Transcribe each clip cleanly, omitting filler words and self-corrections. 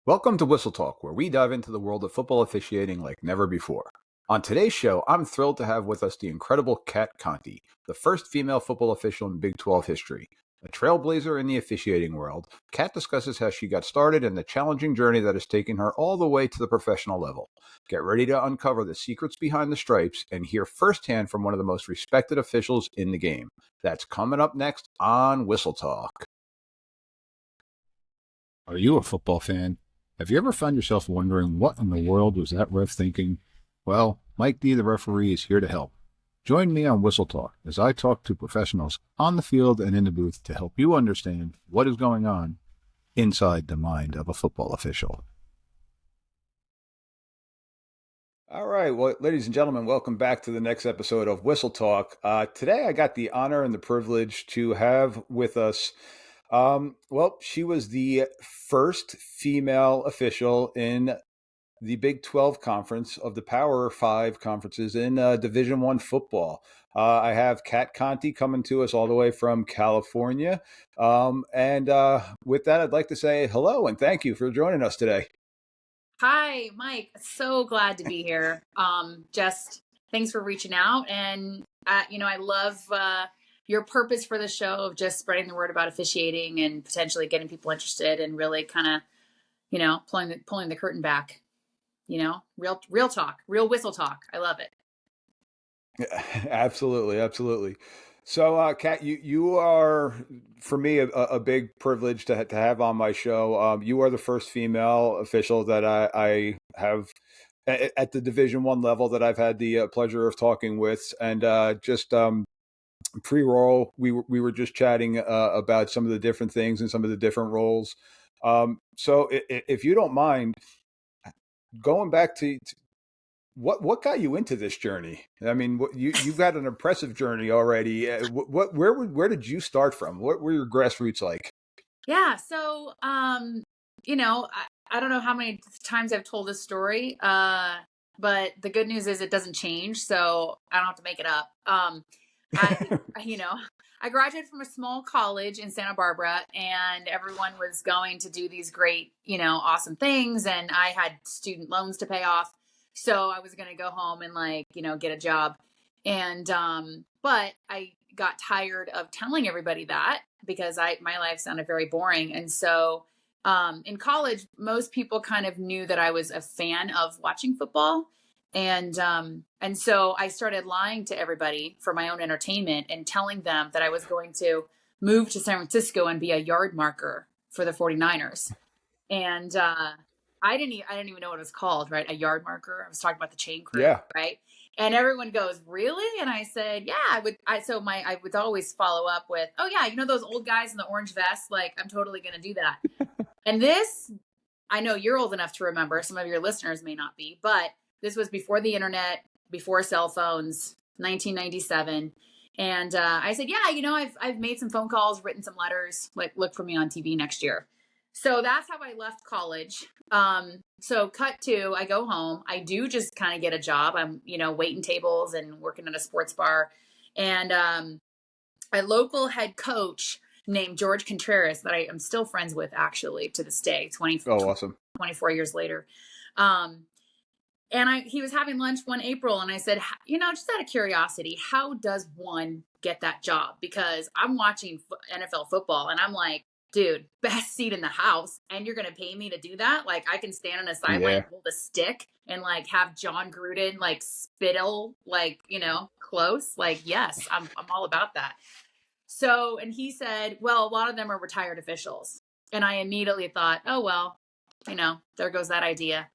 Welcome to Whistle Talk, where we dive into the world of football officiating like never before. On today's show, I'm thrilled to have with us the incredible Kat Conti, the first female football official in Big 12 history. A trailblazer in the officiating world, Kat discusses how she got started and the challenging journey that has taken her all the way to the professional level. Get ready to uncover the secrets behind the stripes and hear firsthand from one of the most respected officials in the game. That's coming up next on Whistle Talk. Are you a football fan? Have you ever found yourself wondering what in the world was that ref thinking? Well, Mike D, the referee, is here to help. Join me on Whistle Talk as I talk to professionals on the field and in the booth to help you understand what is going on inside the mind of a football official. All right, well, ladies and gentlemen, welcome back to the next episode of Whistle Talk. Today I got the honor and the privilege to have with us she was the first female official in the Big 12 conference of the Power 5 conferences in Division I football. I have Kat Conti coming to us all the way from California. With that, I'd like to say hello and thank you for joining us today. Hi, Mike. So glad to be here. Just thanks for reaching out. And, I love your purpose for the show of just spreading the word about officiating and potentially getting people interested and really kind of, pulling the curtain back, real talk, real whistle talk. I love it. Yeah, absolutely. Absolutely. So, Kat, you are, for me, a big privilege to have on my show. You are the first female official that I have at the Division I level that I've had the pleasure of talking with, and pre-roll, we were just chatting about some of the different things and some of the different roles. So, if you don't mind, going back to what got you into this journey? I mean, you've got an impressive journey already. Where did you start from? What were your grassroots like? Yeah. So, I don't know how many times I've told this story, but the good news is it doesn't change, so I don't have to make it up. I, I graduated from a small college in Santa Barbara and everyone was going to do these great, awesome things. And I had student loans to pay off. So I was going to go home and get a job. And, but I got tired of telling everybody that because my life sounded very boring. And so, in college, most people kind of knew that I was a fan of watching football. And so I started lying to everybody for my own entertainment and telling them that I was going to move to San Francisco and be a yard marker for the 49ers. And, I didn't even know what it was called, right? A yard marker. I was talking about the chain crew, Yeah. right? And everyone goes, really? And I said, yeah, I would always follow up with, oh yeah, those old guys in the orange vest, like I'm totally going to do that. And this, I know you're old enough to remember, some of your listeners may not be, but this was before the internet, before cell phones, 1997. And I said, yeah, I've made some phone calls, written some letters, like look for me on TV next year. So that's how I left college. So cut to, I go home. I do just kind of get a job. I'm, waiting tables and working at a sports bar. And a local head coach named George Contreras that I am still friends with actually to this day, Awesome. 24 years later. And he was having lunch one April and I said, just out of curiosity, how does one get that job? Because I'm watching NFL football and I'm like, dude, best seat in the house. And you're going to pay me to do that? Like I can stand on a sideline, hold a stick and have John Gruden, spittle, close. Yes, I'm all about that. So, and he said, well, a lot of them are retired officials. And I immediately thought, oh, well, there goes that idea.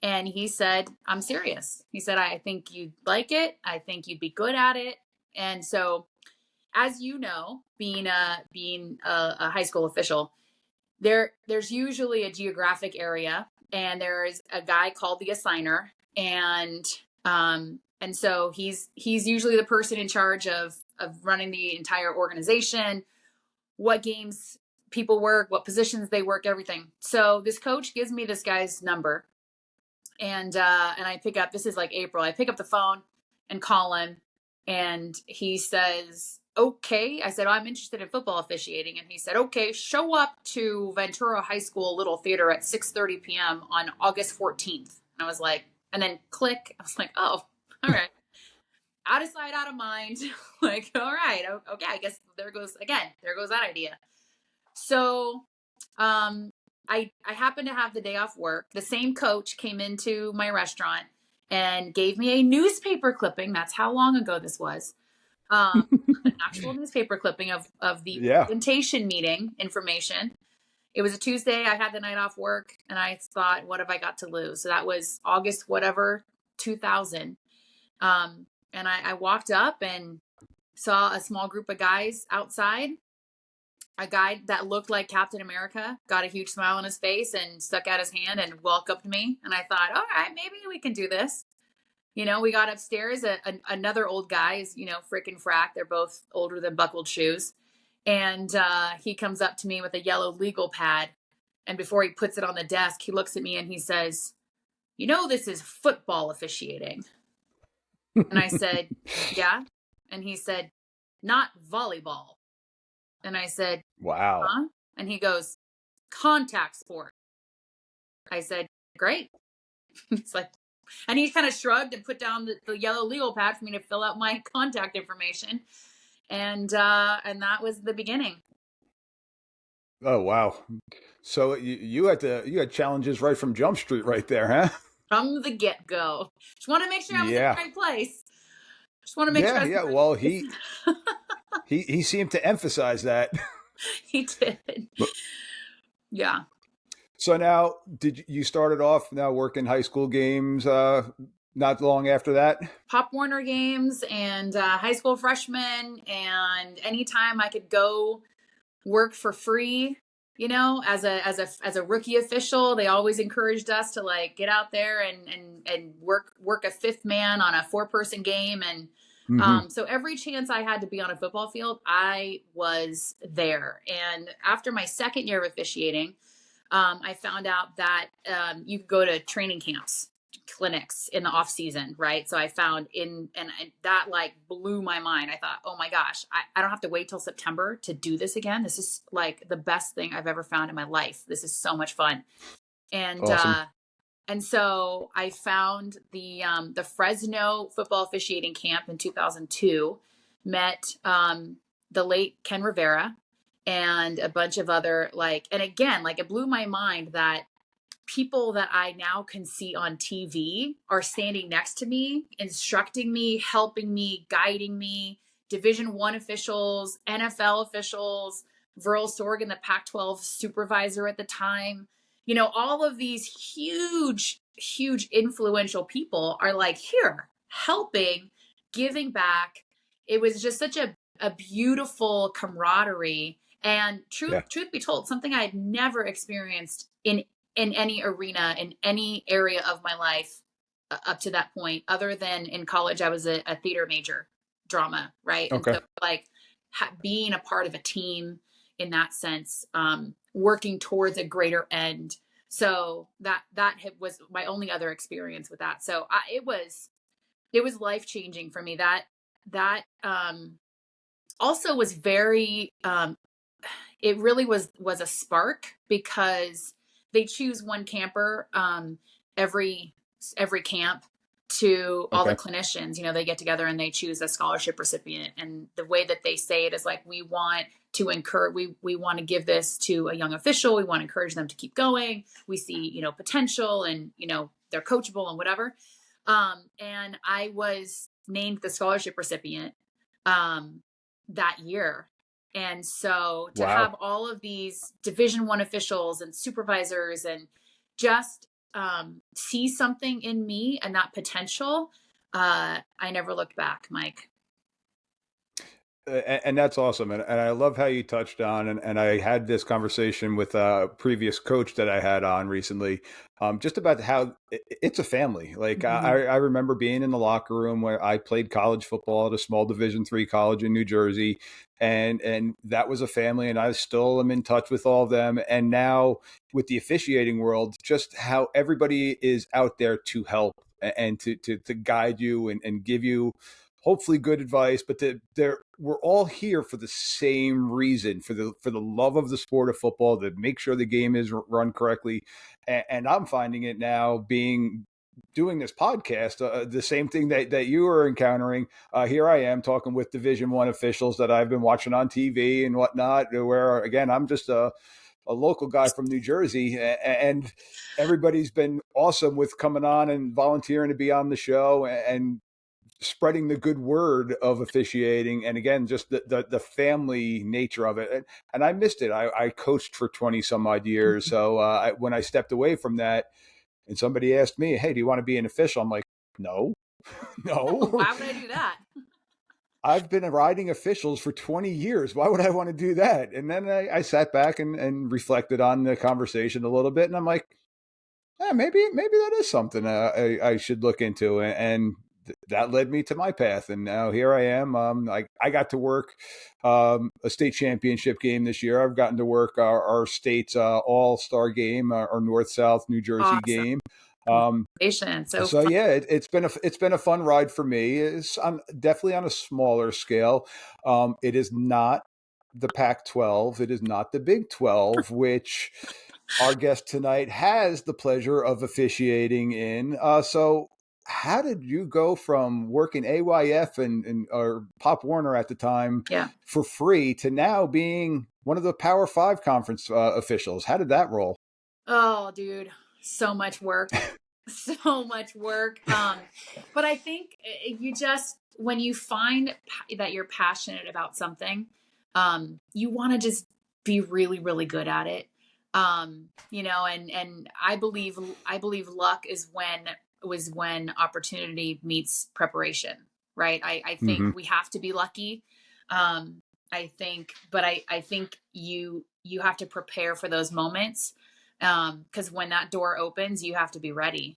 And he said, I'm serious. He said, I think you'd like it. I think you'd be good at it. And so, as you know, being a high school official, there's usually a geographic area and there's a guy called the assigner. And so he's usually the person in charge of running the entire organization, what games people work, what positions they work, everything. So this coach gives me this guy's number. And I pick up, this is like April, I pick up the phone and call him and he says, okay. I said, oh, I'm interested in football officiating. And he said, okay, show up to Ventura High School Little Theater at 6:30 p.m. on August 14th. And I was like, and then click. I was like, oh, all right. Out of sight, out of mind. Like, all right, okay, I guess there goes again. There goes that idea. So, I happened to have the day off work. The same coach came into my restaurant and gave me a newspaper clipping. That's how long ago this was. Um, an actual newspaper clipping of the Yeah. presentation meeting information. It was a Tuesday. I had the night off work, and I thought, what have I got to lose? So that was August, whatever, 2000. And I walked up and saw a small group of guys outside. A guy that looked like Captain America got a huge smile on his face and stuck out his hand and welcomed me. And I thought, all right, maybe we can do this. We got upstairs. Another old guy is, frickin' frack. They're both older than buckled shoes. And he comes up to me with a yellow legal pad. And before he puts it on the desk, he looks at me and he says, this is football officiating. And I said, yeah. And he said, not volleyball. And I said, Wow. huh? And he goes, contact sport. I said, great. It's like, and he kind of shrugged and put down the yellow legal pad for me to fill out my contact information. And that was the beginning. Oh, wow. So you had challenges right from Jump Street right there, huh? From the get-go. Just want to make sure I was in the Yeah. right place. Just want to make sure Yeah, I was in yeah. the Well, right place. he seemed to emphasize that. He did. But Yeah. so now, did you started off now working high school games not long after that? Pop Warner games and high school freshman, and anytime I could go work for free, as a rookie official, they always encouraged us to like get out there and work a fifth man on a 4-person game. And Hmm. so every chance I had to be on a football field, I was there. And after my second year of officiating, I found out that you could go to training camps, clinics in the off season, right? So I found and that like blew my mind. I thought, oh my gosh, I don't have to wait till September to do this again. This is like the best thing I've ever found in my life. This is so much fun. And Awesome. and so I found the Fresno football officiating camp in 2002. Met the late Ken Rivera and a bunch of other and again, like it blew my mind that people that I now can see on TV are standing next to me, instructing me, helping me, guiding me. Division I officials, NFL officials, Verl Sorg, the Pac-12 supervisor at the time. All of these huge, huge influential people are like here, helping, giving back. It was just such a beautiful camaraderie. And Yeah. truth be told, something I had never experienced in any arena, in any area of my life up to that point, other than in college. I was a theater major, drama, right? And Okay. so like being a part of a team in that sense, working towards a greater end. So that was my only other experience with that. So it was life changing for me. That also was very it really was a spark because they choose one camper every camp to all the Okay. clinicians. They get together and they choose a scholarship recipient. And the way that they say it is like, we want to encourage, we want to give this to a young official. We want to encourage them to keep going. We see, potential and, they're coachable and whatever. And I was named the scholarship recipient that year. And so to have Wow. all of these Division I officials and supervisors and just see something in me and that potential, I never looked back, Mike. And that's awesome. And I love how you touched on, and I had this conversation with a previous coach that I had on recently, just about how it's a family. Like Mm-hmm. I remember being in the locker room where I played college football at a small Division III college in New Jersey. And that was a family, and I still am in touch with all of them. And now with the officiating world, just how everybody is out there to help and to guide you and give you hopefully good advice, but we're all here for the same reason, for the love of the sport of football, to make sure the game is run correctly. And I'm finding it now, being doing this podcast, the same thing that you are encountering. Here I am talking with Division I officials that I've been watching on TV and whatnot, where again, I'm just a local guy from New Jersey, and everybody's been awesome with coming on and volunteering to be on the show and spreading the good word of officiating. And again, just the family nature of it. And I missed it. I coached for 20 some odd years. So when I stepped away from that and somebody asked me, hey, do you want to be an official? I'm like, no, no. Why would I do that? I've been riding officials for 20 years. Why would I want to do that? And then I sat back and reflected on the conversation a little bit. And I'm like, maybe that is something I should look into. And that led me to my path. And now here I am. I got to work a state championship game this year. I've gotten to work our state's all-star game, our North-South New Jersey Awesome. game. Congratulations. So So fun. yeah, it's been a fun ride for me. It's definitely on a smaller scale. It is not the Pac-12. It is not the Big 12, which our guest tonight has the pleasure of officiating in. So how did you go from working AYF and or Pop Warner at the time Yeah. for free to now being one of the Power Five conference officials? How did that roll? Oh, dude, so much work. So much work. But I think you just, when you find that you're passionate about something, you want to just be really, really good at it. And I believe luck when opportunity meets preparation, right? I think Mm-hmm. we have to be lucky. I think you have to prepare for those moments, because when that door opens, you have to be ready.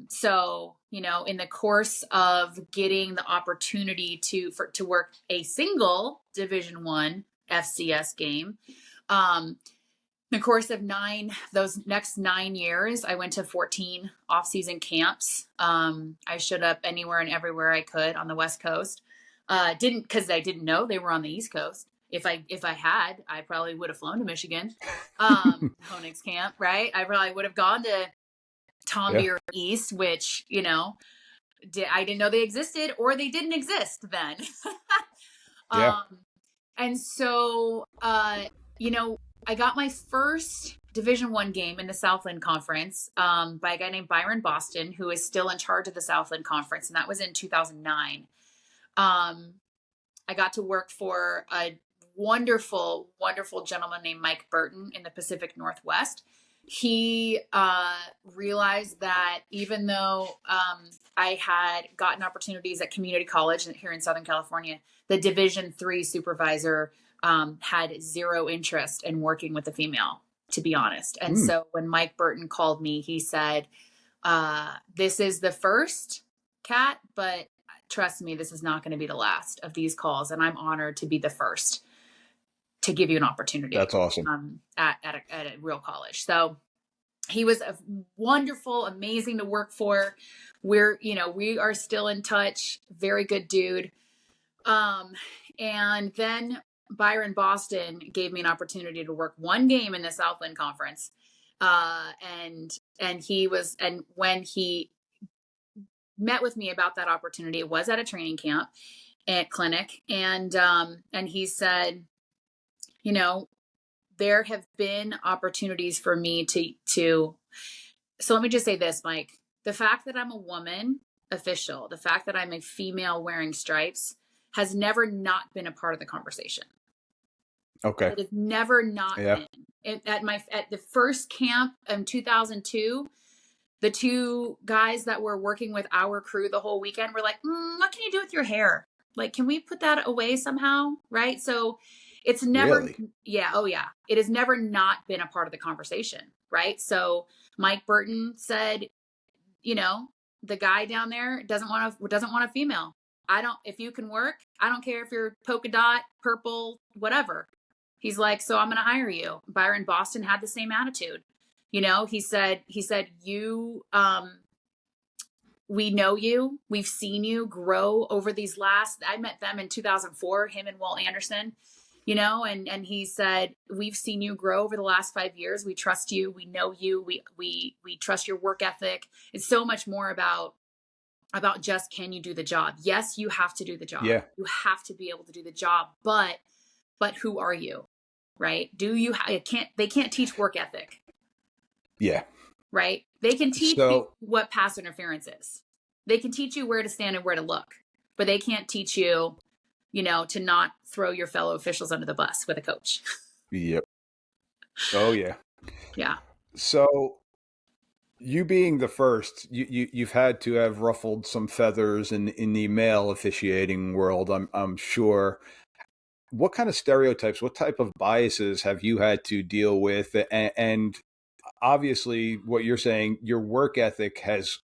So, in the course of getting the opportunity to work a single Division I FCS game, in the course of those next 9 years, I went to 14 off-season camps. I showed up anywhere and everywhere I could on the West Coast. Didn't because I didn't know they were on the East Coast. If I had, I probably would have flown to Michigan, Honig's camp, right? I probably would have gone to Tom Yeah. Beer East, which I didn't know they existed, or they didn't exist then. Yeah. um, and so I got my first Division I game in the Southland Conference, by a guy named Byron Boston, who is still in charge of the Southland Conference, and that was in 2009. I got to work for a wonderful, wonderful gentleman named Mike Burton in the Pacific Northwest. He realized that even though I had gotten opportunities at community college here in Southern California, the Division III supervisor had zero interest in working with a female, to be honest. And Mm, so when Mike Burton called me, he said, this is the first, Kat, but trust me, this is not going to be the last of these calls. And I'm honored to be the first to give you an opportunity that's awesome. at a real college. So he was a wonderful, amazing to work for. We are still in touch. Very good dude. And then Byron Boston gave me an opportunity to work one game in the Southland Conference. And when he met with me about that opportunity, it was at a training camp at clinic. And he said, there have been opportunities for me so let me just say this, Mike. The fact that I'm a woman official, the fact that I'm a female wearing stripes has never not been a part of the conversation. Okay. It has never not Yeah. been. At the first camp in 2002, the two guys that were working with our crew the whole weekend were like, what can you do with your hair? Like, can we put that away somehow? Right. So it's never, Really? yeah. Oh yeah. It has never not been a part of the conversation. Right. So Mike Burton said, the guy down there doesn't want a female. If you can work, I don't care if you're polka dot, purple, whatever. He's like, so I'm going to hire you. Byron Boston had the same attitude. He said, you we know you, we've seen you grow over these last, I met them in 2004, him and Walt Anderson, and he said, we've seen you grow over the last 5 years. We trust you. We know you. We trust your work ethic. It's so much more about just, can you do the job? Yes, you have to do the job. Yeah. You have to be able to do the job, but who are you? Right? They can't teach work ethic. Yeah. Right? They can teach you So, what pass interference is. They can teach you where to stand and where to look, but they can't teach you, to not throw your fellow officials under the bus with a coach. yep. Oh, yeah. Yeah. So, you being the first, you've had to have ruffled some feathers in the male officiating world, I'm sure. What kind of stereotypes, what type of biases have you had to deal with? And obviously, what you're saying, your work ethic has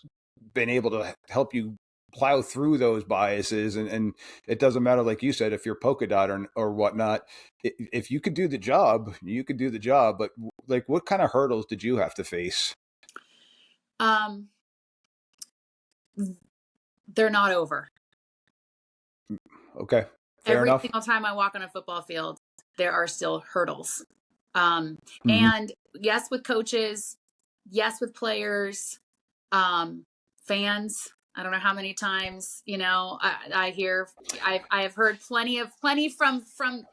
been able to help you plow through those biases, and it doesn't matter, like you said, if you're polka dot or whatnot. If you could do the job, you could do the job. But like, what kind of hurdles did you have to face? Um, they're not over. Okay, fair Every enough. single time I walk on a football field, there are still hurdles. Um, Hmm. and yes, with coaches, yes, with players, fans. I don't know how many times, I hear, I have heard plenty from,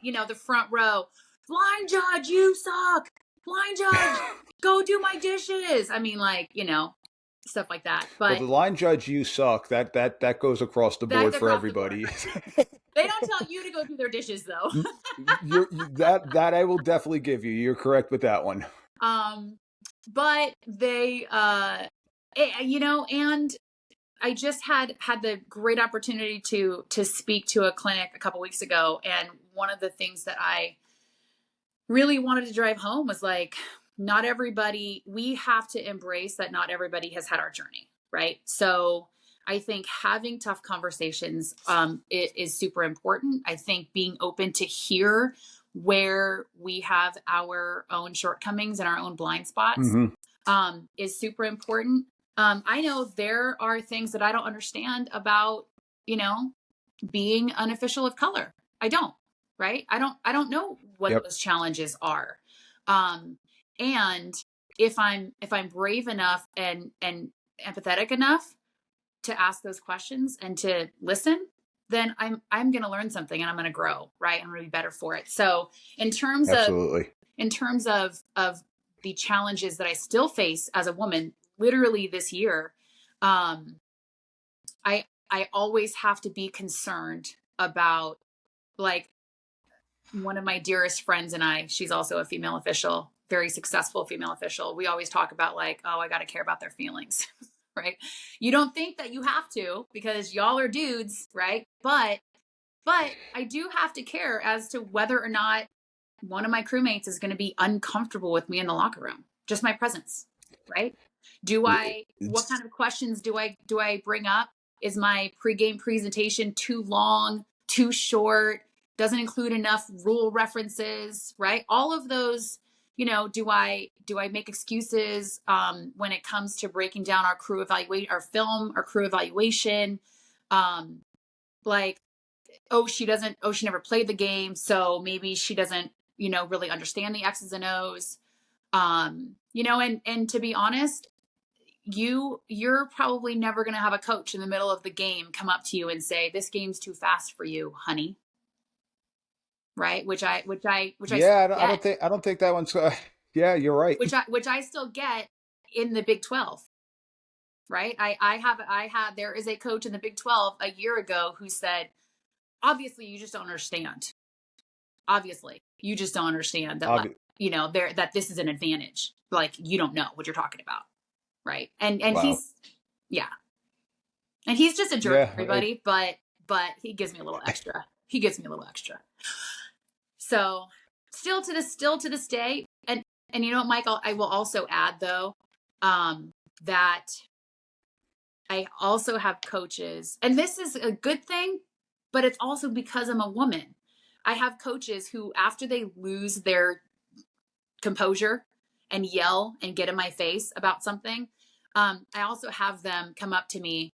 the front row. Blind judge, you suck. Blind judge, go do my dishes. I mean, like, stuff like that. Well, But the line judge, you suck. That goes across the board that's for across the board, everybody. right? They don't tell you to go do their dishes though. That I will definitely give you. You're correct with that one. But they, and I just had the great opportunity to speak to a clinic a couple weeks ago, and one of the things that I really wanted to drive home was like, not everybody, we have to embrace that not everybody has had our journey, right? So I think having tough conversations is super important. I think being open to hear where we have our own shortcomings and our own blind spots Hmm. is super important. I know there are things that I don't understand about, being an official of color. I don't, right? I don't know what Yep. those challenges are. Um, and if I'm brave enough and empathetic enough to ask those questions and to listen, then I'm going to learn something and I'm going to grow, right? I'm going to be better for it. So in terms of Absolutely. in terms of the challenges that I still face as a woman, literally this year, um, I always have to be concerned about, like, one of my dearest friends and I, she's also a female official, very successful female official. We always talk about, like, oh, I got to care about their feelings, right? You don't think that you have to because y'all are dudes, right? But I do have to care as to whether or not one of my crewmates is going to be uncomfortable with me in the locker room, just my presence, right? What It's kind of questions do I bring up? Is my pregame presentation too long, too short, doesn't include enough rule references, right? All of those, do I make excuses when it comes to breaking down our crew evaluate our film, our crew evaluation? Um, like, she never played the game, so maybe she doesn't, really understand the X's and O's. And to be honest, you're probably never going to have a coach in the middle of the game come up to you and say, this game's too fast for you, honey. Right? Which I still yeah. get, I don't think that one's. Yeah, you're right. which I still get in the Big 12. Right? I had there is a coach in the Big 12 a year ago who said, obviously you just don't understand. Obviously you just don't understand that, like, Obvi- there, that this is an advantage. Like, you don't know what you're talking about. Right? And wow. yeah. And he's just a jerk to Yeah. everybody, but he gives me a little extra. He gives me a little extra. So still to this day, and you know what, Michael, I will also add though, that I also have coaches, and this is a good thing, but it's also because I'm a woman. I have coaches who, after they lose their composure and yell and get in my face about something, I also have them come up to me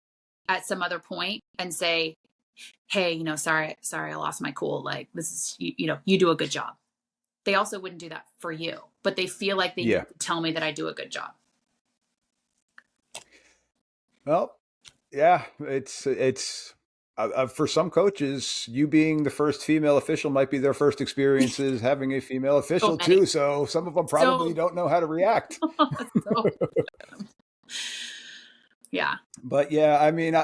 at some other point and say, hey, sorry, I lost my cool. Like, this is, you do a good job. They also wouldn't do that for you, but they feel like they Yeah. need to tell me that I do a good job. Well, yeah, it's for some coaches, you being the first female official might be their first experiences having a female So official many. too. So some of them probably So, don't know how to react. so yeah. But yeah, I mean,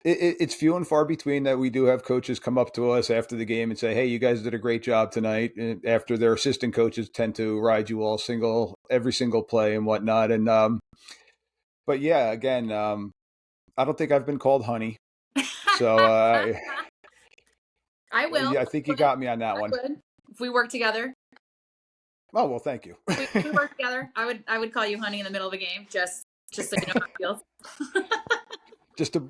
it's few and far between that we do have coaches come up to us after the game and say, "Hey, you guys did a great job tonight." And after their assistant coaches tend to ride you every single play and whatnot. And but yeah, again, I don't think I've been called honey, so I will. yeah, I think you got me on that I one. would. If we work together, Oh well, thank you. we work together, I would call you honey in the middle of a game, just so you know how it feels. Just to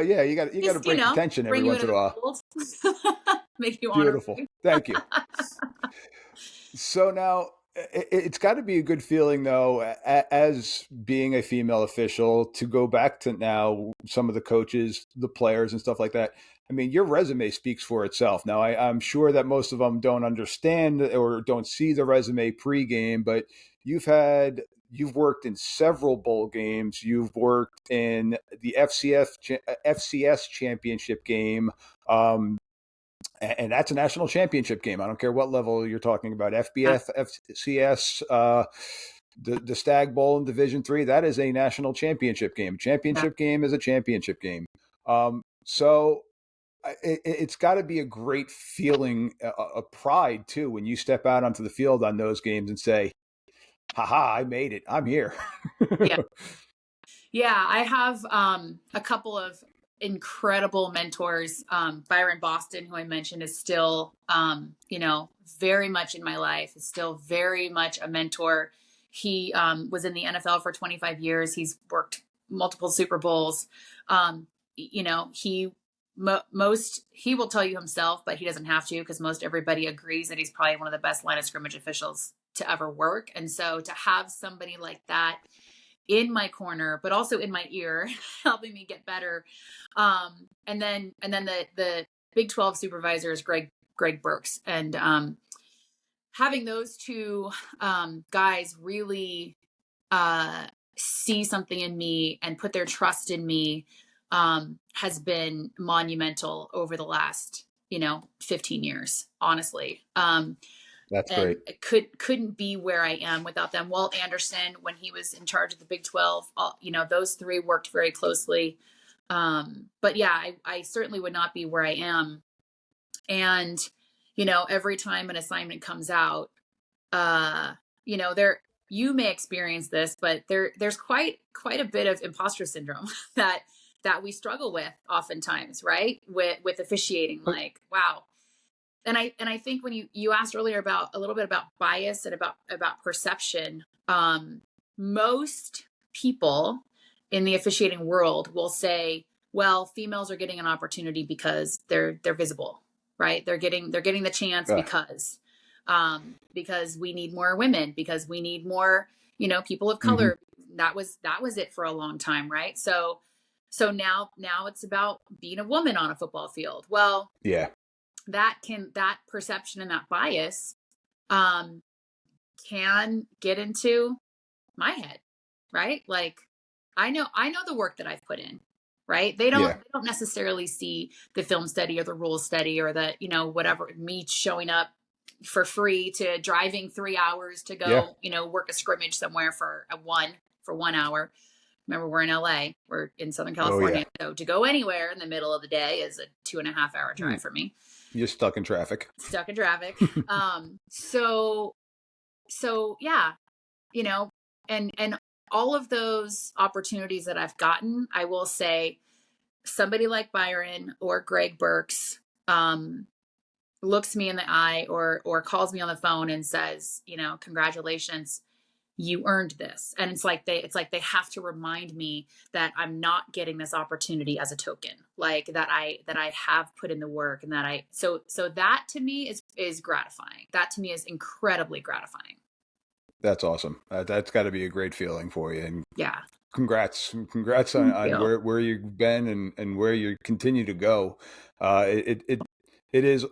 yeah, you got to Just, break the tension every bring you once into in a the while. fold. Make you Beautiful. honorary. Thank you. So now it's got to be a good feeling, though, as being a female official, to go back to now some of the coaches, the players, and stuff like that. I mean, your resume speaks for itself. Now, I'm sure that most of them don't understand or don't see the resume pregame, but you've worked in several bowl games. You've worked in the FCS championship game. Um, and that's a national championship game. I don't care what level you're talking about. Yeah. FBS, FCS, the Stag Bowl in Division III. That is a national championship game. Yeah. Championship game is a championship game. So it's got to be a great feeling, a pride too, when you step out onto the field on those games and say, "Haha, I made it. I'm here." Yeah. Yeah, I have a couple of incredible mentors. Byron Boston, who I mentioned, is still, very much in my life, is still very much a mentor. He was in the NFL for 25 years. He's worked multiple Super Bowls. He he will tell you himself, but he doesn't have to, because most everybody agrees that he's probably one of the best line of scrimmage officials to ever work. And so to have somebody like that in my corner, but also in my ear, helping me get better. And then the Big 12 supervisor is Greg Burks, and having those two guys really see something in me and put their trust in me has been monumental over the last 15 years, honestly. That's And great. it couldn't be where I am without them. Walt Anderson, when he was in charge of the Big 12, those three worked very closely. But yeah, I certainly would not be where I am. And every time an assignment comes out, there, you may experience this, but there's quite a bit of imposter syndrome that we struggle with oftentimes, right? With officiating, like, wow. And I think when you asked earlier about a little bit about bias and about perception, most people in the officiating world will say, well, females are getting an opportunity because they're visible, right? They're getting the chance Uh, because we need more women, because we need more people of mhm. color. That was it for a long time, right? So now it's about being a woman on a football field. Well, Yeah. that perception and that bias um can get into my head, right? Like, I know the work that I've put in, right? they don't Yeah. they don't necessarily see the film study or the rules study or the whatever, me showing up for free to driving 3 hours to Yeah. go work a scrimmage somewhere for 1 hour. Remember, we're in LA, we're in Southern Oh yeah. California, so to go anywhere in the middle of the day is a 2.5 hour Hmm. drive for me, You're stuck in traffic. stuck in traffic. So yeah, you know, and all of those opportunities that I've gotten, I will say, somebody like Byron or Greg Burks looks me in the eye or calls me on the phone and says, congratulations, you earned this. And it's like they have to remind me that I'm not getting this opportunity as a token, like that I have put in the work, and that so that to me is gratifying. That to me is incredibly gratifying. That's awesome. That's got to be a great feeling for you. And Yeah. Congrats Thank on you. where you've been and where you continue to go. It is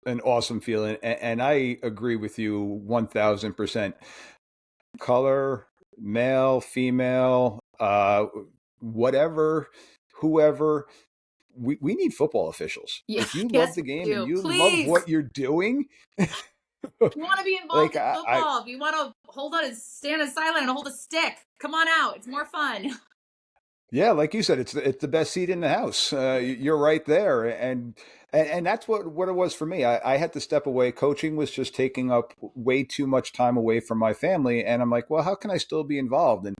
an awesome feeling, and I agree with you 1000%. Color, male, female, whatever, whoever, we need football officials. Yeah, If you love yes, the we game and do. you love Please. what you're doing, If you want to be like involved in football, if you want to hold on and stand silent and hold a stick, come on out. It's more fun. yeah, like you said, it's the best seat in the house. You're right there, and that's what it was for me. I had to step away. Coaching was just taking up way too much time away from my family, and I'm like, well, how can I still be involved? And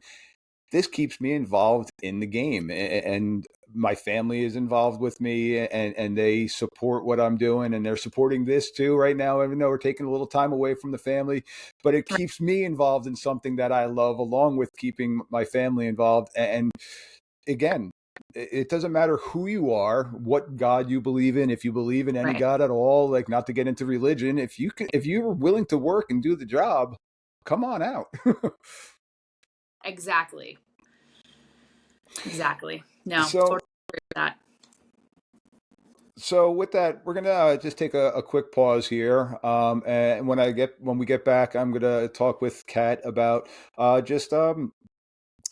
this keeps me involved in the game, and my family is involved with me, and they support what I'm doing, and they're supporting this too right now, even though we're taking a little time away from the family. But it keeps me involved in something that I love, along with keeping my family involved. And again, it doesn't matter who you are, what God you believe in, if you believe in any Right. God at all, like not to get into religion, if you're willing to work and do the job, come on out. Exactly. Exactly. No, totally so agree with that. So with that, we're gonna just take a quick pause here, and when we get back, I'm gonna talk with Kat about just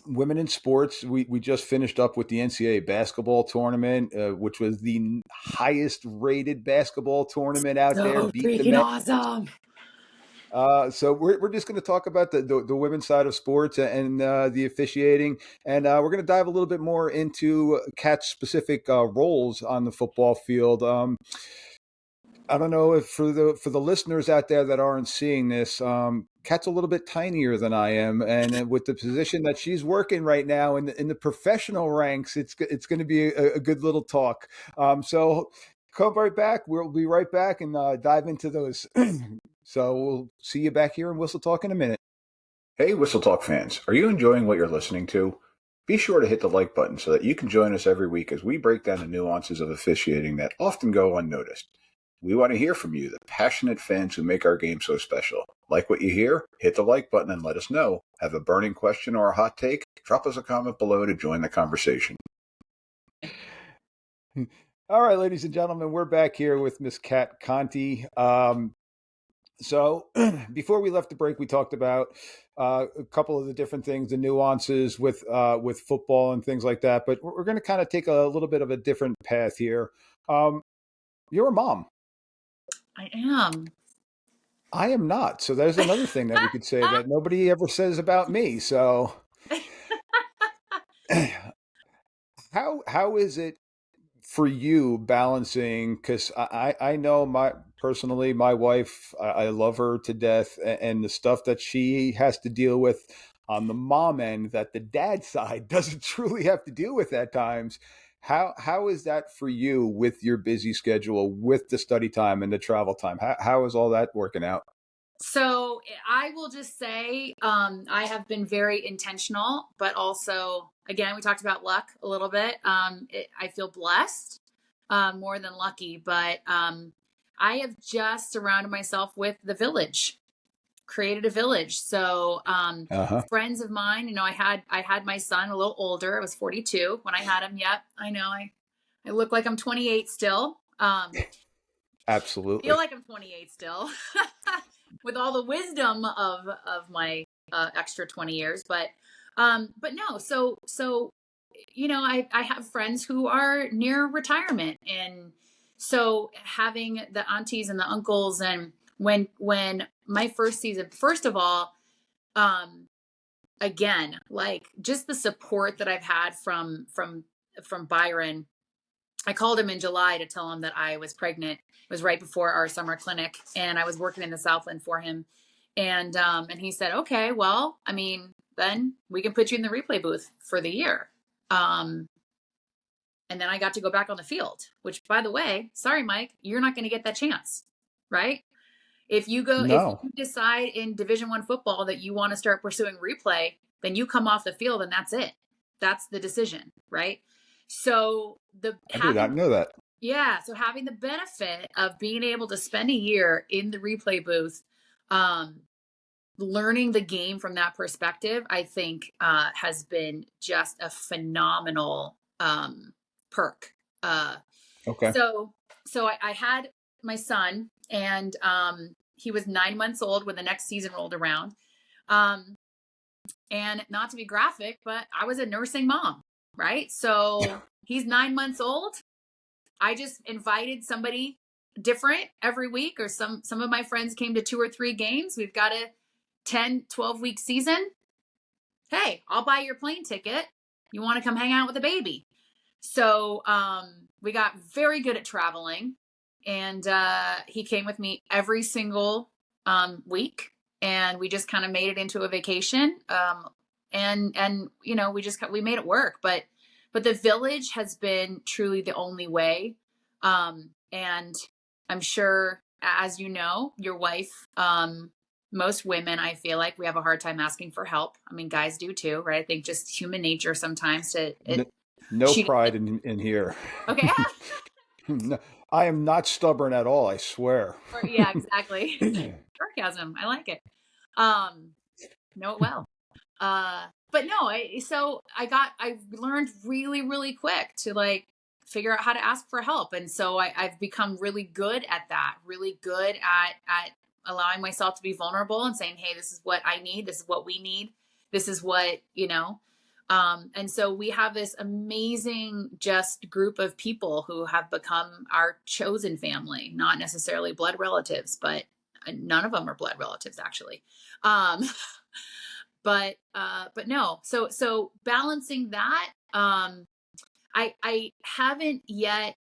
women in sports. We just finished up with the NCAA basketball tournament, which was the highest rated basketball tournament out there. So Beat the freaking men. awesome. So we're just going to talk about the women's side of sports and the officiating, and we're going to dive a little bit more into Kat's specific roles on the football field. I don't know if for the listeners out there that aren't seeing this, Kat's a little bit tinier than I am, and with the position that she's working right now in the professional ranks, it's going to be a good little talk. So come right back. We'll be right back and dive into those. So we'll see you back here in Whistle Talk in a minute. Hey, Whistle Talk fans, are you enjoying what you're listening to? Be sure to hit the like button so that you can join us every week as we break down the nuances of officiating that often go unnoticed. We want to hear from you, the passionate fans who make our game so special. Like what you hear? Hit the like button and let us know. Have a burning question or a hot take? Drop us a comment below to join the conversation. All right, ladies and gentlemen, we're back here with Miss Kat Conti. So before we left the break, we talked about a couple of the different things, the nuances with football and things like that. But we're going to kind of take a little bit of a different path here. Um, you're a mom. I am. I am not. So there's another thing that we could say that nobody ever says about me. So how is it for you balancing? Because I know my wife, I love her to death, and the stuff that she has to deal with on the mom end that the dad side doesn't truly have to deal with at times. How is that for you with your busy schedule, with the study time and the travel time? How is all that working out? So I will just say I have been very intentional, but also, again, we talked about luck a little bit. I feel blessed more than lucky, but I have just surrounded myself with the village, created a village. So Uh huh. friends of mine, I had my son a little older. I was 42 when I had him. Yep, I know. I look like I'm 28 still. Feel Absolutely. like I'm 28 still, with all the wisdom of my extra 20 years. But no. So I have friends who are near retirement, and so having the aunties and the uncles, and when my first season, first of all, um, again, like just the support that I've had from Byron. I called him in July to tell him that I was pregnant. It was right before our summer clinic, and I was working in the Southland for him. And he said, "Okay, well, I mean, then we can put you in the replay booth for the year." Um, and then I got to go back on the field. Which, by the way, sorry, Mike, you're not going to get that chance, right? If No. you decide in Division I football that you want to start pursuing replay, then you come off the field, and that's it. That's the decision, right? So the I did not having know that. Yeah, so having the benefit of being able to spend a year in the replay booth, um, learning the game from that perspective, I think has been just a phenomenal perk. Uh, Okay. so I had my son, and he was 9 months old when the next season rolled around. Um, and not to be graphic, but I was a nursing mom, right? So he's 9 months old. I just invited somebody different every week, or some of my friends came to 2 or 3 games. We've got a 10-12 week season. Hey, I'll buy your plane ticket. You want to come hang out with the baby? So we got very good at traveling, and he came with me every single week, and we just kind of made it into a vacation. And we made it work, but the village has been truly the only way. And I'm sure, as you know, your wife, most women, I feel like we have a hard time asking for help. I mean, guys do too, right? I think just human nature sometimes No she pride in here. okay. No, I am not stubborn at all, I swear. Yeah, exactly. Sarcasm. I like it. Um, know it well. But no, I learned really, really quick to like figure out how to ask for help. And so I've become really good at that, really good at allowing myself to be vulnerable and saying, hey, this is what I need. This is what we need. This is what, and so we have this amazing just group of people who have become our chosen family, not necessarily blood relatives, but none of them are blood relatives actually. Um, but no, so balancing that, I haven't yet.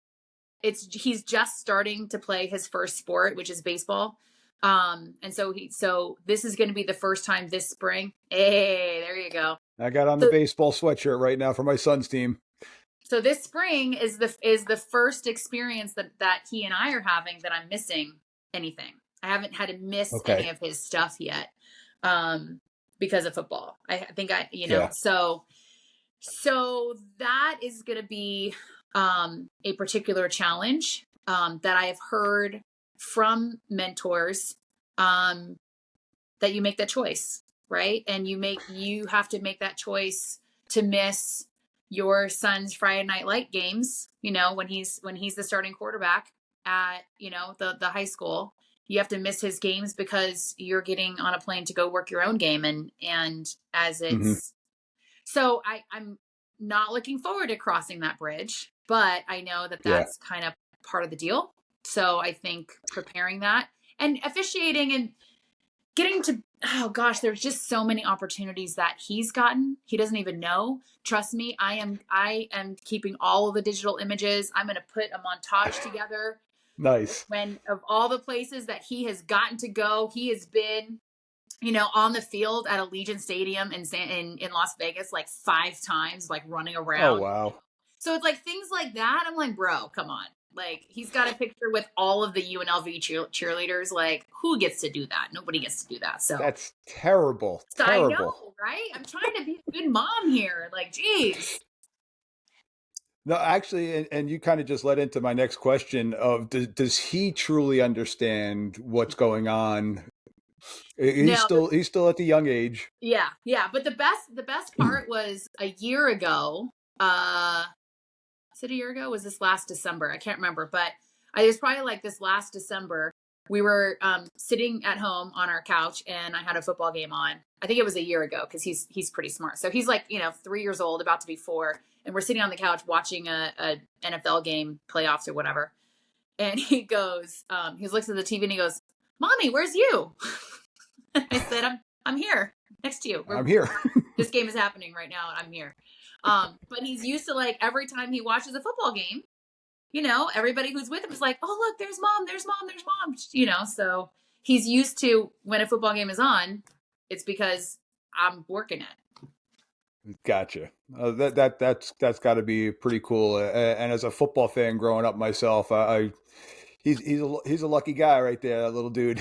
He's just starting to play his first sport, which is baseball. And so this is going to be the first time this spring. Hey, there you go. I got on the So baseball sweatshirt right now for my son's team. so this spring is the first experience that he and I are having that I'm missing anything. I haven't had to miss any Okay. of his stuff yet. Because of football. I think Yeah. so that is going to be a particular challenge that I have heard from mentors, um, that you make that choice, right? And you have to make that choice to miss your son's Friday night light games, when he's the starting quarterback at, the high school. You have to miss his games because you're getting on a plane to go work your own game. And as Hmm. it's so I'm not looking forward to crossing that bridge, but I know that Yeah. that's kind of part of the deal. So I think preparing that and officiating and getting to, oh gosh, there's just so many opportunities that he's gotten. He doesn't even know. Trust me, I am keeping all of the digital images. I'm going to put a montage together Nice. when of all the places that he has gotten to go. He has been, on the field at Allegiant Stadium in Las Vegas like 5 times, like running Oh, around. wow. So it's like things like that. I'm like, bro, come on. Like he's got a picture with all of the UNLV cheerleaders. Like who gets to do that? Nobody gets to do that. So, That's terrible. so I Terrible. know, right? I'm trying to be a good mom here. Like, geez. No, actually, and you kind of just led into my next question of does he truly understand what's going on? He's No, still at the young age. yeah. But the best part was a year ago. Is it a year ago? Was this last December? I can't remember, but it was probably like this last December. We were sitting at home on our couch, and I had a football game on. I think it was a year ago because he's pretty smart. So he's like 3 years old, about to be 4, and we're sitting on the couch watching a NFL game, playoffs or whatever. And he looks at the TV and he goes, "Mommy, where's you?" I said, "I'm here next to you. I'm here. This game is happening right now. I'm here." But he's used to like every time he watches a football game, everybody who's with him is like, "Oh, look, there's mom, there's mom, there's mom." So he's used to when a football game is on, it's because I'm working it. Gotcha. That's got to be pretty cool. And as a football fan growing up myself, he's a lucky guy right there, that little dude.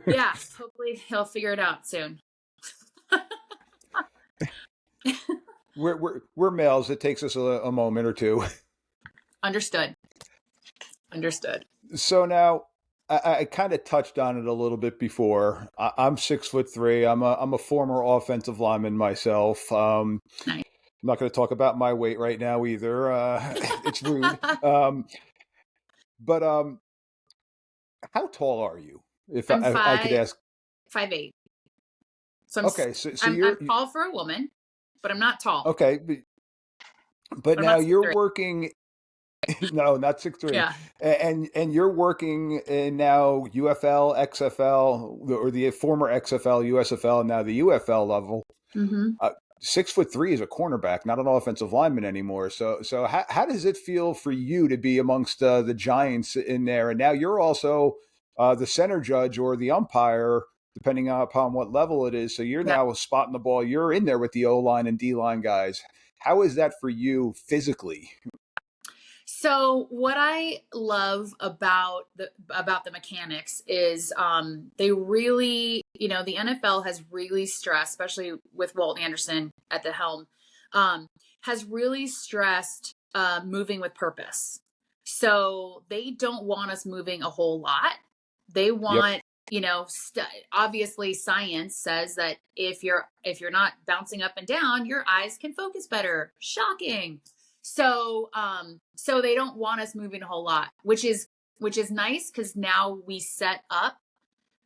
Yeah, hopefully he'll figure it out soon. We're males. It takes us a moment or two. Understood. Understood. So now, I kind of touched on it a little bit before. I'm 6'3". I'm a former offensive lineman myself. Nice. I'm not going to talk about my weight right now either. It's rude. But how tall are you? If I'm I could ask. 5'8". So Okay, so I'm tall for a woman, but I'm not tall. okay, but But I'm now not you're 6'3". working. No, not 6'3". Yeah. And you're working in now UFL, XFL, or the former XFL, USFL, and now the UFL level. Mm-hmm. 6'3" is a cornerback, not an offensive lineman anymore. So how does it feel for you to be amongst the giants in there? And now you're also the center judge or the umpire, depending upon what level it is. So you're Yeah. now spotting the ball. You're in there with the O line and D line guys. How is that for you physically? So what I love about the mechanics is they really, the NFL has really stressed, especially with Walt Anderson at the helm, um, has really stressed moving with purpose. So they don't want us moving a whole lot. They Yep. want, obviously science says that if you're not bouncing up and down, your eyes can focus better. Shocking. So they don't want us moving a whole lot, which is nice because now we set up,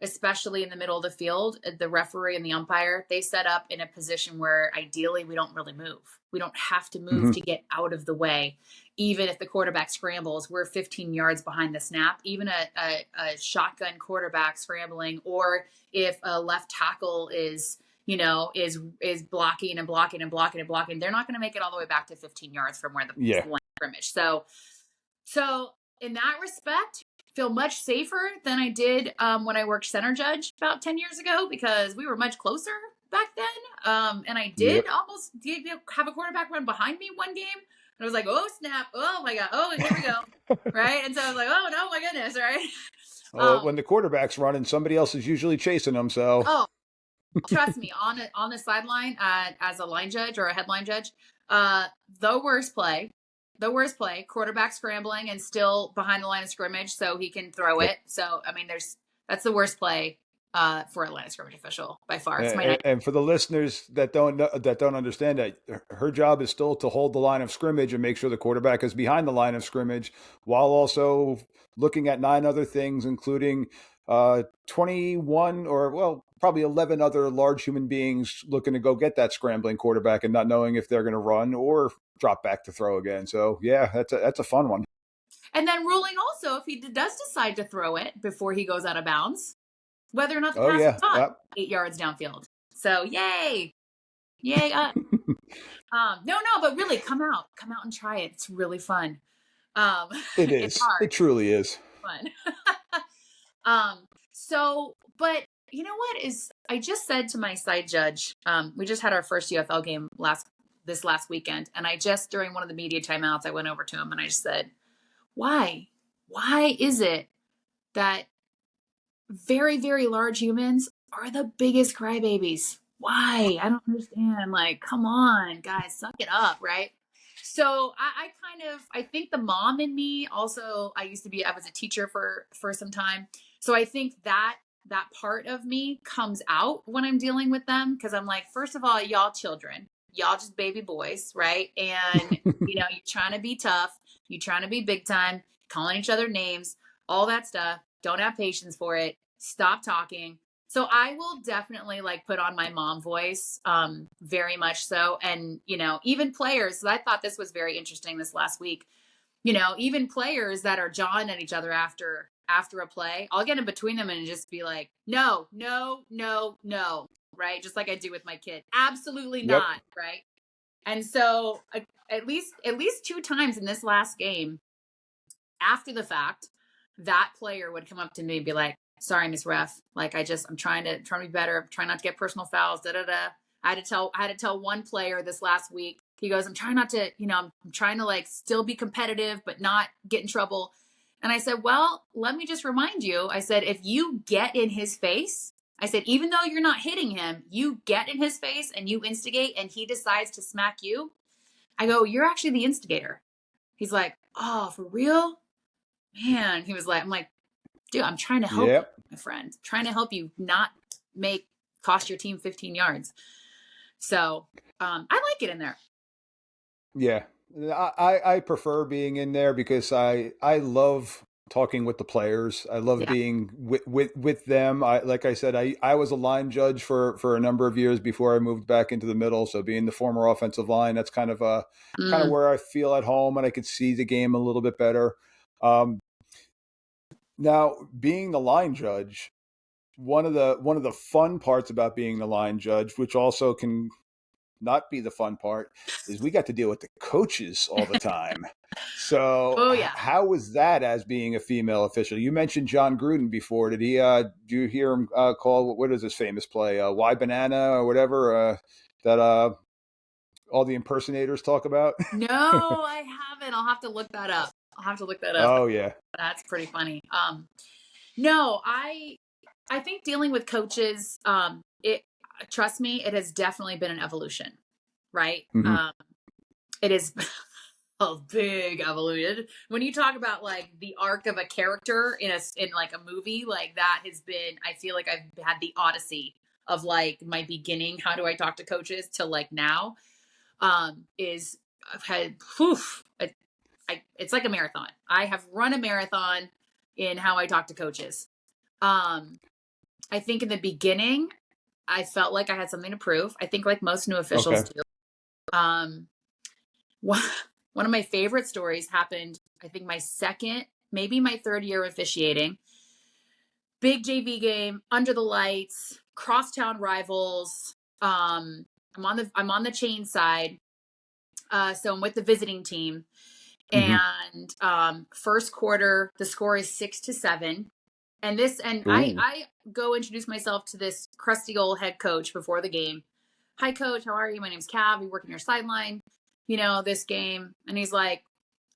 especially in the middle of the field, the referee and the umpire, they set up in a position where ideally we don't really move. We don't have to move Hmm. to get out of the way. Even if the quarterback scrambles, we're 15 yards behind the snap. Even a shotgun quarterback scrambling, or if a left tackle is blocking and blocking and blocking and blocking, they're not going to make it all the way back to 15 yards from where the Yeah. line of scrimmage. So in that respect, feel much safer than I did when I worked center judge about 10 years ago, because we were much closer back then. And I did Yep. almost have a quarterback run behind me one game. And I was like, oh, snap. Oh, my God. Oh, here we go. Right. And so I was like, oh, no, my goodness. Right. Well, Um, when the quarterback's running, somebody else is usually chasing them. So oh, trust me, on the sideline as a line judge or a headline judge, uh, the worst play, quarterback scrambling and still behind the line of scrimmage so he can throw yep. it. So I mean, that's the worst play for a line of scrimmage official by far. It's my And, night. and for the listeners that don't understand that, her job is still to hold the line of scrimmage and make sure the quarterback is behind the line of scrimmage, while also looking at 9 other things, including 21 or well, probably 11 other large human beings looking to go get that scrambling quarterback and not knowing if they're going to run or drop back to throw again. So yeah, that's a fun one. And then ruling also if he does decide to throw it before he goes out of bounds, whether or not the Oh pass was yeah. caught 8 yards downfield. So yay. No, but really, come out and try it. It's really fun. Um, It it's is. hard. It truly is. Fun. But you know what is, I just said to my side judge, we just had our first UFL game this last weekend. And I just, during one of the media timeouts, I went over to him and I just said, why is it that very, very large humans are the biggest crybabies? Why? I don't understand. Like, come on, guys, suck it up, right? So I think the mom in me also, I was a teacher for some time. So I think that part of me comes out when I'm dealing with them, because I'm like, first of all, y'all children, y'all just baby boys, right? And you're trying to be tough, you're trying to be big time, calling each other names, all that stuff. Don't have patience for it. Stop talking. So I will definitely like put on my mom voice, very much so. And, even players, so I thought this was very interesting this last week, even players that are jawing at each other after a play, I'll get in between them and just be like, no, no, no, no. Right. Just like I do with my kid. Absolutely Yep. not. Right. And so at least 2 times in this last game, after the fact, that player would come up to me and be like, sorry, Miss Ref. Like, I'm trying to be better. I'm trying not to get personal fouls. Da da da. I had to tell one player this last week. He goes, I'm trying not to, I'm trying to like still be competitive, but not get in trouble. And I said, well, let me just remind you. I said, if you get in his face, I said, even though you're not hitting him, you get in his face and you instigate and he decides to smack you. I go, you're actually the instigator. He's like, oh, for real? Man, he was like, I'm like, dude, I'm trying to help you, Yep. my friend. I'm trying to help you not cost your team 15 yards. So I like it in there. Yeah. I prefer being in there because I love talking with the players. I love Yeah. being with them. Like I said, I was a line judge for a number of years before I moved back into the middle. So being the former offensive line, that's kind of Mm. where I feel at home and I could see the game a little bit better. Um, Now, being the line judge, one of the fun parts about being the line judge, which also can not be the fun part, is we got to deal with the coaches all the time. So, Oh yeah. how was that as being a female official? You mentioned John Gruden before. Did he? Do you hear him call what is his famous play? Why banana or whatever that all the impersonators talk about? No, I haven't. I'll have to look that up. I'll have to look that up. Oh yeah. That's pretty funny. No, I think dealing with coaches, it trust me, it has definitely been an evolution, right? Hmm. It is a big evolution. When you talk about like the arc of a character in like a movie, like that has been, I feel like I've had the odyssey of like my beginning, how do I talk to coaches, to like now, is I've had, whew, it's like a marathon. I have run a marathon in how I talk to coaches. Um, I think in the beginning, I felt like I had something to prove. I think like most new officials Okay. do. Um, one, one of my favorite stories happened, I think my second, maybe my third year officiating. Big JV game, under the lights, crosstown rivals. I'm on the chain side. So I'm with the visiting team. Hmm. And first quarter, the score is 6-7. And Ooh. I go introduce myself to this crusty old head coach before the game. Hi coach, how are you? My name's Cav. We work in your sideline, this game. And he's like,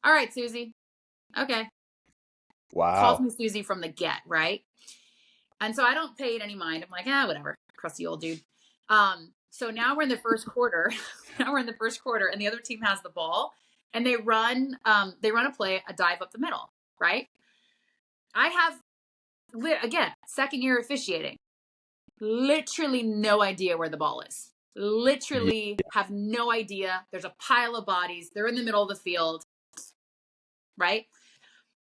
all right, Susie. Okay. Calls Wow. me Susie from the get, right? And so I don't pay it any mind. I'm like, whatever, crusty old dude. So now we're in the first quarter. Now we're in the first quarter, and the other team has the ball, and they run a play, a dive up the middle, right? I have, again, second year officiating, literally no idea where the ball is. Yeah. Literally have no idea. There's a pile of bodies. They're in the middle of the field, right?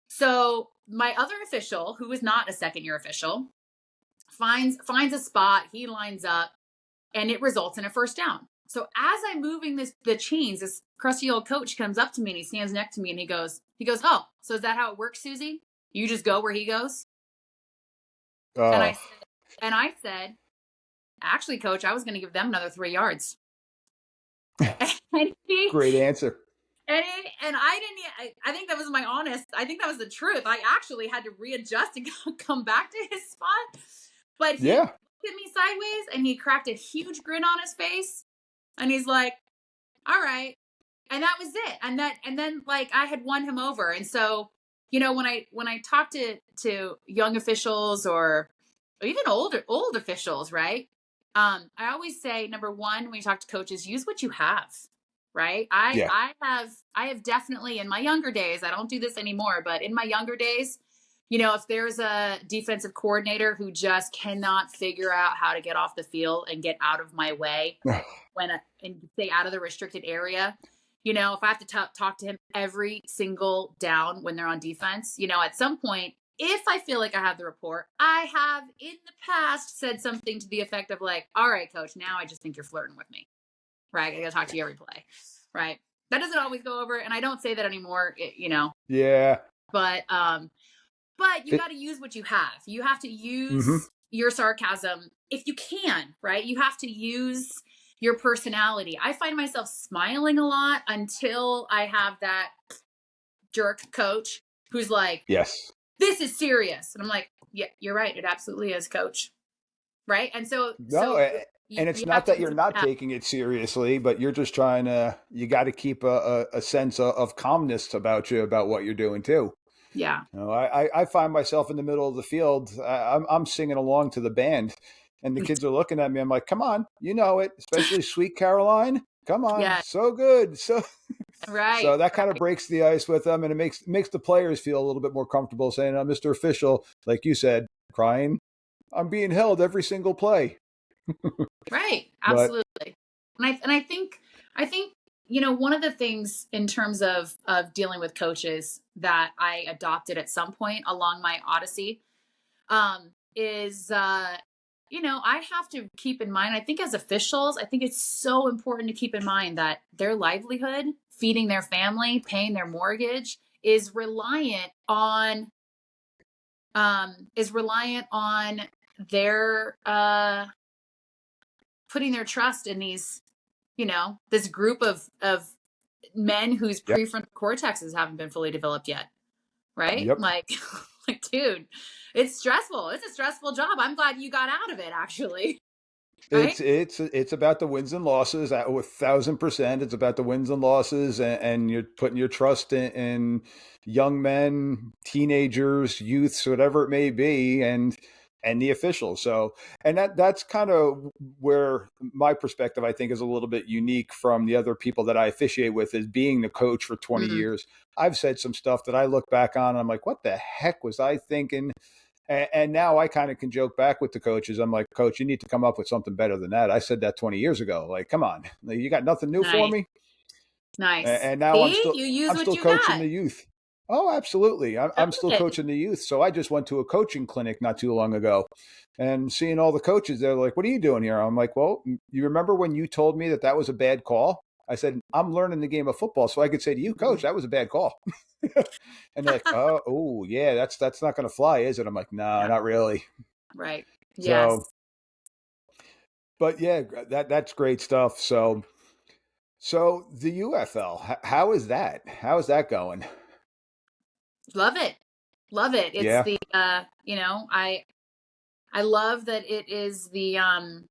So my other official, who is not a second year official, finds a spot. He lines up, and it results in a first down. So as I'm moving the chains, this crusty old coach comes up to me and he stands next to me and he goes, oh, so is that how it works, Susie? You just go where he goes? And I Oh, said, actually, coach, I was going to give them another 3 yards. And he, great answer. and I didn't, I think that was my honest, I think that was the truth. I actually had to readjust and come back to his spot. But he Yeah. looked at me sideways and he cracked a huge grin on his face. And he's like, all right. And that was it. And then like I had won him over. And so, when I talk to young officials or even old officials, right? I always say, number one, when you talk to coaches, use what you have. Right. Yeah. I have definitely, in my younger days, I don't do this anymore, but in my younger days, if there's a defensive coordinator who just cannot figure out how to get off the field and get out of my way and stay out of the restricted area, if I have to talk to him every single down when they're on defense, at some point, if I feel like I have the rapport, I have in the past said something to the effect of like, all right, coach, now I just think you're flirting with me. Right. I got to talk to you every play. Right. That doesn't always go over. And I don't say that anymore, Yeah. but, but you It, got to use what you have. You have to hmm. use your sarcasm if you can, right? You have to use your personality. I find myself smiling a lot until I have that jerk coach who's like, Yes. this is serious. And I'm like, yeah, you're right. It absolutely is, coach. Right. And so, No, so and you it's have not to that use you're what not you have. taking it seriously, but you're just trying to, you got to keep a sense of calmness about you, about what you're doing too. Yeah. I find myself in the middle of the field. I'm singing along to the band, and the kids are looking at me. I'm like, come on, you know it, especially Sweet Caroline. Come on, Yeah. so good. So Right. So that kind of Right. breaks the ice with them, and it makes the players feel a little bit more comfortable saying, Mr. Official, like you said, crying, I'm being held every single play. Right. But Absolutely. And I think one of the things in terms of dealing with coaches that I adopted at some point along my odyssey is I have to keep in mind, I think as officials, I think it's so important to keep in mind that their livelihood, feeding their family, paying their mortgage is reliant on their putting their trust in this group of men whose yep, prefrontal cortexes haven't been fully developed yet, right? yep. Like, like, dude, it's stressful. It's a stressful job. I'm glad you got out of it, actually. Right? It's about the wins and losses. 1,000%. It's about the wins and losses, and you're putting your trust in young men, teenagers, youths, whatever it may be, and the officials. So, and that's kind of where my perspective, I think, is a little bit unique from the other people that I officiate with. Is being the coach for 20 Mm, years, I've said some stuff that I look back on, and I'm like, what the heck was I thinking? And now I kind of can joke back with the coaches. I'm like, Coach, you need to come up with something better than that. I said that 20 years ago. Like, come on, you got nothing new for nice. me. Nice. And now See, you use I'm what still you coaching got. the youth. Oh, absolutely. I'm still Good. coaching the youth. So I just went to a coaching clinic not too long ago, and seeing all the coaches, they're like, "What are you doing here?" I'm like, "Well, you remember when you told me that that was a bad call?" I said, "I'm learning the game of football, so I could say to you, Coach, that was a bad call." And they're like, "Oh, yeah, that's not going to fly, is it?" I'm like, "No, Yeah. not really." Right. So, Yes. but yeah, that's great stuff. So the UFL, how is that? How is that going? Love it. Love it. It's Yeah. I love that it is the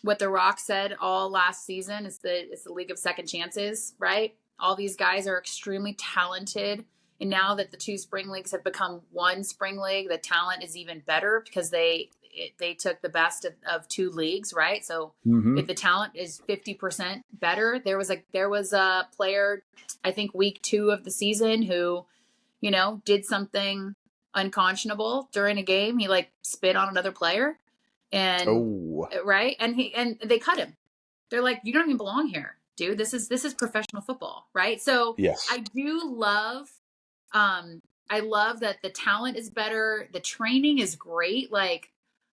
what The Rock said all last season. It's the league of second chances, right? All these guys are extremely talented, and now that the two spring leagues have become one spring league, the talent is even better because they took the best of two leagues, right? So Mm-hmm. if the talent is 50% better, there was a player, I think week 2 of the season, who did something unconscionable during a game. He like spit on another player, and Oh, right, and they cut him. They're like, you don't even belong here, dude. This is professional football, right? So yes. I do love, um, I love that the talent is better, the training is great. Like,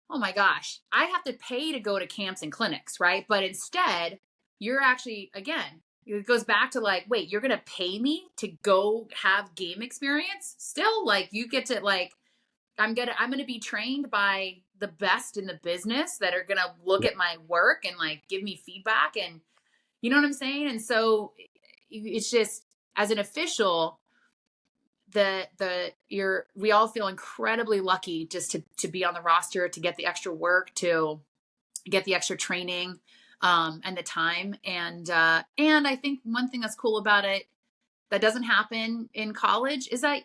oh my gosh, I have to pay to go to camps and clinics, right? But instead, you're actually, again, it goes back to like, wait, you're gonna pay me to go have game experience? Still, like, you get to like, I'm gonna be trained by the best in the business that are gonna look Yep. at my work and like give me feedback, and you know what I'm saying? And so it's just, as an official, we all feel incredibly lucky just to be on the roster, to get the extra work, to get the extra training, and the time. And I think one thing that's cool about it that doesn't happen in college is that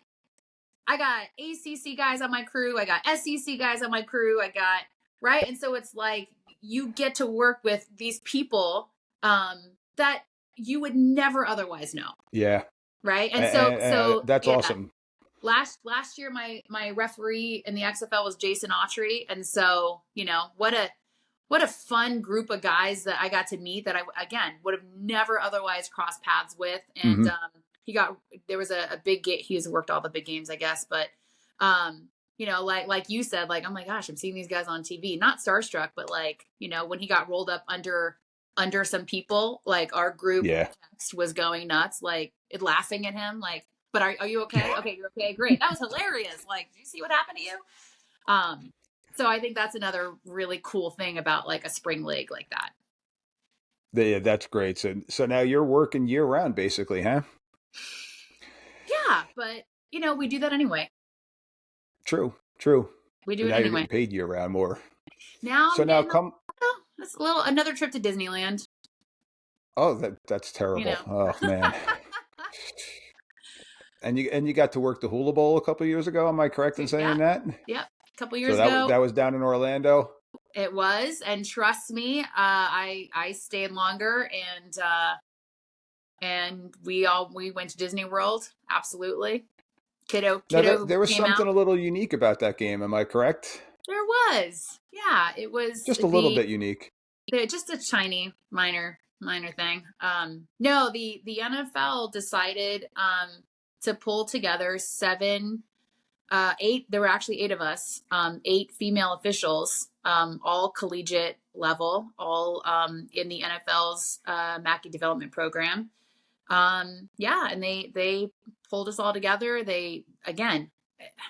I got ACC guys on my crew, I got SEC guys on my crew, I got, right. And so it's like you get to work with these people that you would never otherwise know, Yeah. right? And so And so that's yeah, awesome. last year my referee in the XFL was Jason Autry, and so what a fun group of guys that I got to meet, that I, again, would have never otherwise crossed paths with. And Hmm. he got there was a big game. He's worked all the big games, I guess, but like you said, like, oh my gosh, I'm seeing these guys on TV, not starstruck, but like, when he got rolled up under some people, like our group Yeah. text was going nuts, like laughing at him, like, but are you okay? Okay, you're okay. Great. That was hilarious. Like, did you see what happened to you? Um, so I think that's another really cool thing about like a spring league like that. Yeah, that's great. So now you're working year round, basically, huh? Yeah, but we do that anyway. True. True. We do But it now you're anyway. getting paid year round more. Now So I'm now getting come. that's a little another trip to Disneyland. Oh, that's You terrible. know. Oh man. And you got to work the Hula Bowl a couple years ago. Am I correct in Yeah. saying that? Yep. A couple So years ago, that was down in Orlando. it was, and trust me, I stayed longer, and and we went to Disney World. Absolutely. Now Kiddo there was came something out. a little unique about that game. Am I correct? There was. Yeah, it was Just a little bit unique. just a tiny minor thing. No, the NFL decided to pull together eight. There were actually eight of us, eight female officials, all collegiate level, all in the NFL's Mackey Development Program. Yeah, and they pulled us all together. They again,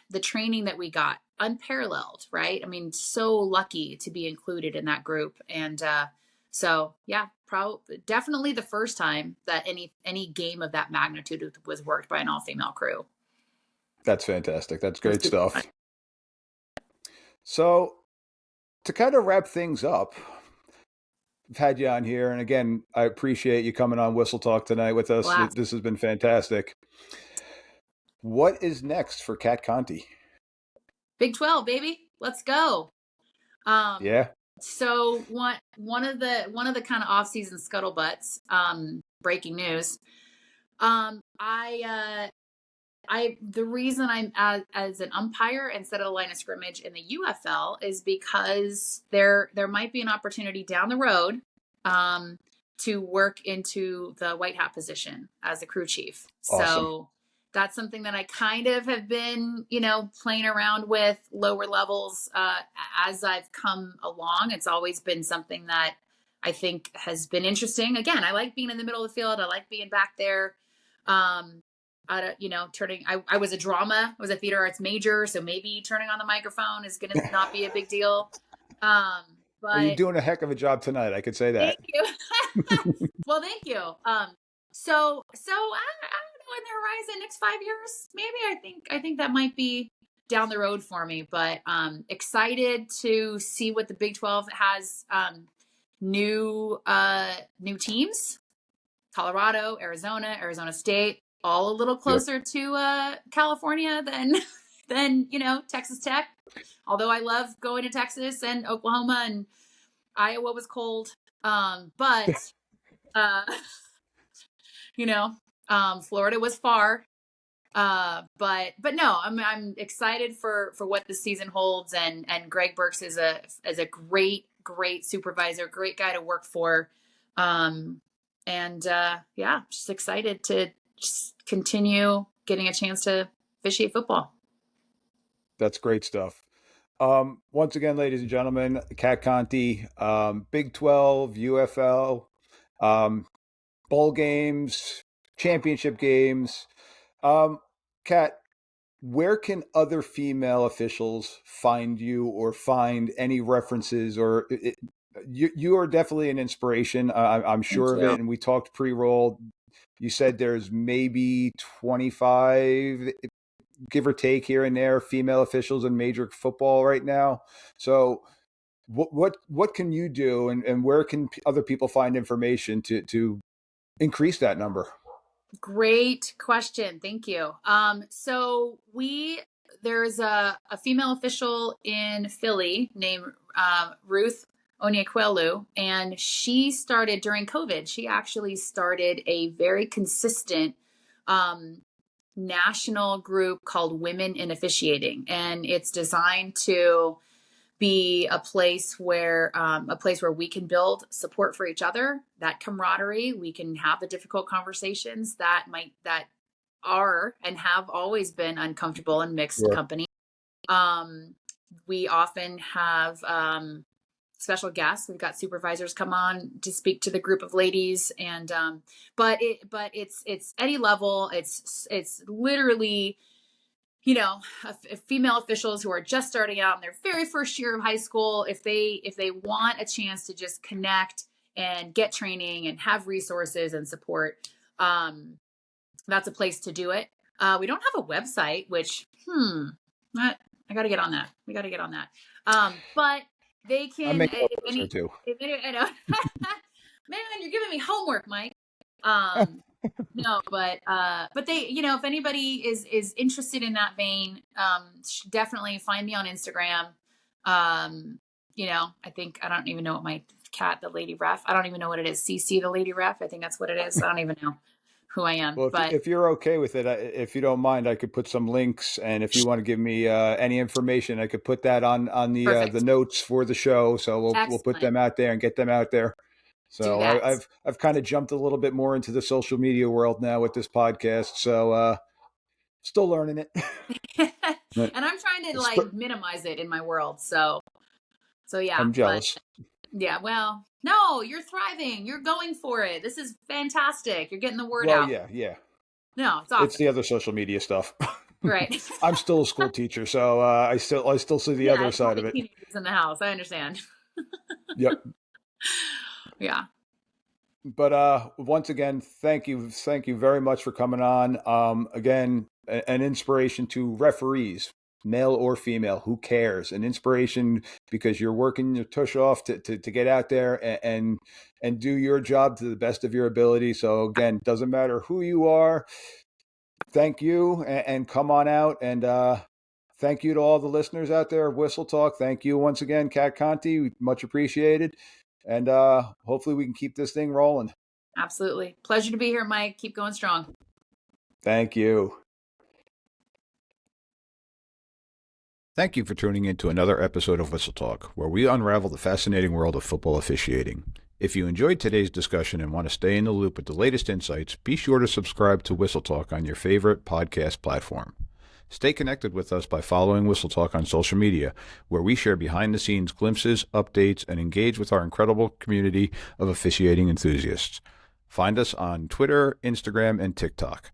the training that we got unparalleled, right? I mean, so lucky to be included in that group, and so yeah, definitely the first time that any game of that magnitude was worked by an all female crew. That's fantastic. That's It was great super fun. stuff. So to kind of wrap things up, I've had you on here, and again, I appreciate you coming on Whistle Talk tonight with us. Blast. This has been fantastic. What is next for Kat Conti? Big 12, baby. Let's go. Um, Yeah, so one of the kind of off-season scuttlebutts, breaking news. The reason I'm as an umpire instead of a line of scrimmage in the UFL is because there might be an opportunity down the road um, to work into the white hat position as a crew chief. awesome. So that's something that I kind of have been, playing around with lower levels as I've come along. It's always been something that I think has been interesting. Again, I like being in the middle of the field. I like being back there. Um, I was a drama, I was a theater arts major. So maybe turning on the microphone is going to not be a big deal. Um, Well, you're but doing a heck of a job tonight. I could say thank that. you. Well, thank you. So I don't know, in the horizon, next 5 years, maybe I think that might be down the road for me, but, excited to see what the Big 12 has, new teams. Colorado, Arizona State, all a little Yep. closer to California than than Texas Tech. Although I love going to Texas and Oklahoma, and Iowa was cold, but uh, you know, Florida was far. But no, I'm excited for what the season holds, and Greg Burks is a great supervisor, great guy to work for, and yeah, just excited to just continue getting a chance to officiate football. That's great stuff. Once again, ladies and gentlemen, Kat Conti, Big 12, UFL, um, bowl games, championship games. Um, Kat, where can other female officials find you or find any references you are definitely an inspiration. I'm Thank sure of you. it. And we talked pre-roll. You said there's maybe 25, give or take here and there, female officials in major football right now. So what can you do, and where can other people find information to increase that number? Great question. Thank you. So there's a female official in Philly named Ruth Onyekwelu, and she started during COVID. She actually started a very consistent um, national group called Women in Officiating, and it's designed to be a place where we can build support for each other, that camaraderie. We can have the difficult conversations that are and have always been uncomfortable in mixed Sure. company. um, we often have special guests. We've got supervisors come on to speak to the group of ladies, and but it's any level. It's literally female officials who are just starting out in their very first year of high school. If they want a chance to just connect and get training and have resources and support, um, that's a place to do it. We don't have a website, which I got to get on that. We got to get on that. But they I'm can, making note if of this one any, too. if any, I know, man, you're giving me homework, Mike. Um, no, but they, if anybody is interested in that vein, definitely find me on Instagram. I don't even know what my cat, the lady ref. I don't even know what it is. CC the lady ref. I think that's what it is. I don't even know. who I am. Well, But if you're okay with it, if you don't mind, I could put some links, and if you want to give me any information, I could put that on the perfect. notes for the show. So we'll put Excellent. them out there and get them out there. Do So that. I've kind of jumped a little bit more into the social media world now with this podcast. So still learning it. And I'm trying to Sp- like minimize it in my world. So yeah, I'm but jealous. yeah, well, no, you're thriving. You're going for it. This is fantastic. You're getting the word Well, out. yeah. No, it's It's awesome. the other social media stuff. Right. I'm still a school teacher, so I still see the Yeah, other it's side only of it. teenagers in the house. I understand. Yep. Yeah, But once again, thank you very much for coming on. Again, an inspiration to referees, male or female, who cares? An inspiration because you're working your tush off to get out there and do your job to the best of your ability. So again, doesn't matter who you are. Thank you, and come on out. And thank you to all the listeners out there of Whistle Talk. Thank you once again, Kat Conti. Much appreciated. And hopefully we can keep this thing rolling. absolutely. Pleasure to be here, Mike. Keep going strong. Thank you. Thank you for tuning in to another episode of Whistle Talk, where we unravel the fascinating world of football officiating. If you enjoyed today's discussion and want to stay in the loop with the latest insights, be sure to subscribe to Whistle Talk on your favorite podcast platform. Stay connected with us by following Whistle Talk on social media, where we share behind-the-scenes glimpses, updates, and engage with our incredible community of officiating enthusiasts. Find us on Twitter, Instagram, and TikTok.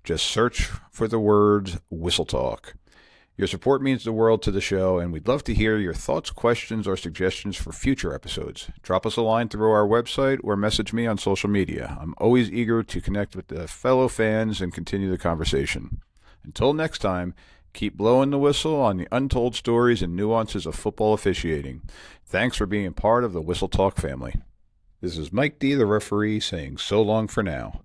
Just search for the words Whistle Talk. Your support means the world to the show, and we'd love to hear your thoughts, questions, or suggestions for future episodes. Drop us a line through our website or message me on social media. I'm always eager to connect with the fellow fans and continue the conversation. Until next time, keep blowing the whistle on the untold stories and nuances of football officiating. Thanks for being part of the Whistle Talk family. This is Mike D, the referee, saying so long for now.